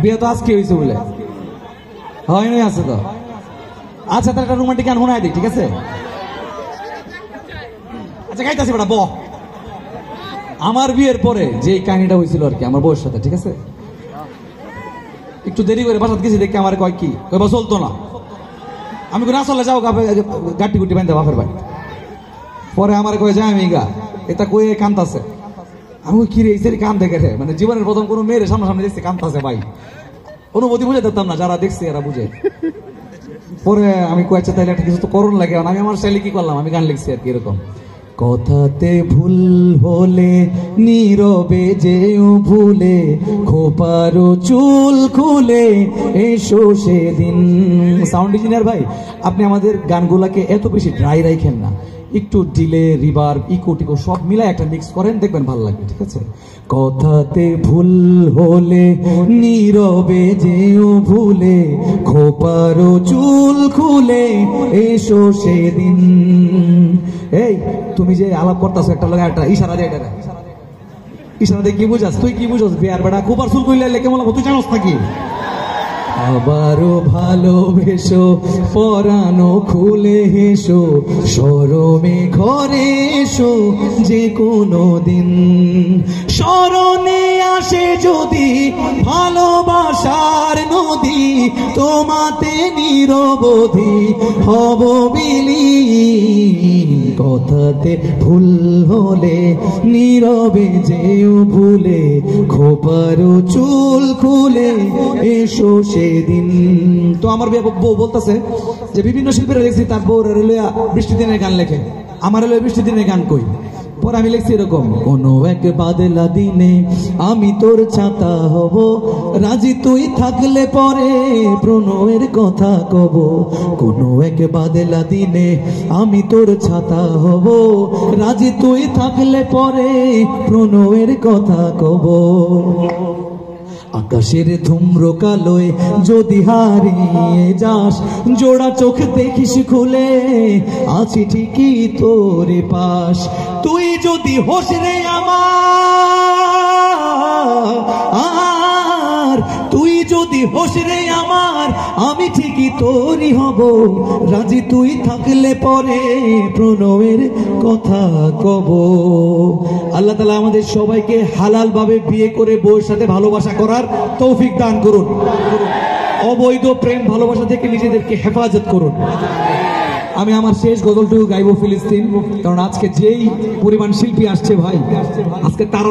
বিয়ে তো আজকে হয়েছে বলে হয় নাই আছে তো। আচ্ছা তার একটা রোমান্টিক গান শোনায় দিই, ঠিক আছে? আচ্ছা গাইতেছি বেটা ব। আমার বিয়ের পরে যে কাহিনীটা হয়েছিল আর কি আমার বউয়ের সাথে, ঠিক আছে? একটু দেরি করে বাসাত গেছি দেখে আমার কয় কি কয়বা চলতো না। আমি না চলে যাও গাটি গুটি বাঁধতে বাপের ভাই। পরে আমার কয়ে যায় আমি গা এটা কয়ে কান্দাছে। আমি কি রে এই কান দেখে রে, মানে জীবনের প্রথম কোনো মেয়ের সামনে দেখছি কান্দাছে ভাই। অনুমতি বুঝে দিতাম না, যারা দেখছে এরা বুঝে। পরে আমি কয়েছে তাইলে একটা কিছু তো করুন লাগে, আমি আমার স্টাইলে কি করলাম, আমি গান লিখছি আর কি এরকম। কথাতে ভুল হলে নীরবে যেও ভুলে, খোপারো চুল খুলে এসো সেদিন। সাউন্ড ইঞ্জিনিয়ার ভাই, আপনি আমাদের গানগুলাকে এত বেশি ড্রাই রাখেন না, একটু ডিলে রিভার্ব ইকো টিকো সব মিলাই একটা মিক্স করেন, দেখবেন ভালো লাগবে, ঠিক আছে? কথাতে ভুল হলে নীরবে যেও ভুলে, খোপারো চুল খুলে এসো সেদিন। এই তুমি যে আলাপ করতেছো একটা লোক একটা ইশারা দিয়ে, এটা ইশারা দিয়ে কি বুঝাস? তুই কি বুঝাস? বিয়ার বেটা খোপার চুল খুললে কেমন লাগবে তুই জানোস নাকি? আবারও ভালোবেসো পরানো খুলে হেসো, শরমে ঘরে এসো যে কোনো দিন। স্মরণে আসে যদি ভালোবাসার নদী, তোমাতে নিরবধি হব বিলীন। কথাতে ভুল হলে নীরবে যেও ভুলে, খোপারো চুল খুলে এসো সেদিন। তো আমার বউ বলতেছে যে বিভিন্ন শিল্পীরা দেখছি তার বউ রেলুয়া বৃষ্টি দিনের গান লেখে, আমার রেলুয়া বৃষ্টি দিনের গান কই। পরে আমি লিখছি এরকম, কোনো এক বাদলা দিনে আমি তোর ছাতা হব, রাজি তুই থাকলে পরে প্রণয়ের কথা কব। কোনো এক বাদলা দিনে আমি তোর ছাতা হব, রাজি তুই থাকলে পরে প্রণয়ের কথা কব। আকাশের ধূম্র কালোয় যদি হারিয়ে যাস, জোড়া চোখ দেখিস খুলে আছি ঠিকই তোর পাশ। তুই যদি হোস রে আমার, তুই যদি হোস রে আমার, আমি ঠিকই তোরই হব, রাজি তুই থাকলে পরে প্রণয়ের কথা কব। আল্লাহ তাআলা আমাদের সবাইকে হালাল ভাবে বিয়ে করে বউয়ের সাথে ভালোবাসা করার তৌফিক দান করুন। অবৈধ প্রেম ভালোবাসা থেকে নিজেদেরকে হেফাজত করুন। আমি আমার শেষ গজলটুকু গাইবো ফিলিস্তিন, কারণ আজকে যেই পরিমাণ শিল্পী আসছে ভাই, আজকে তার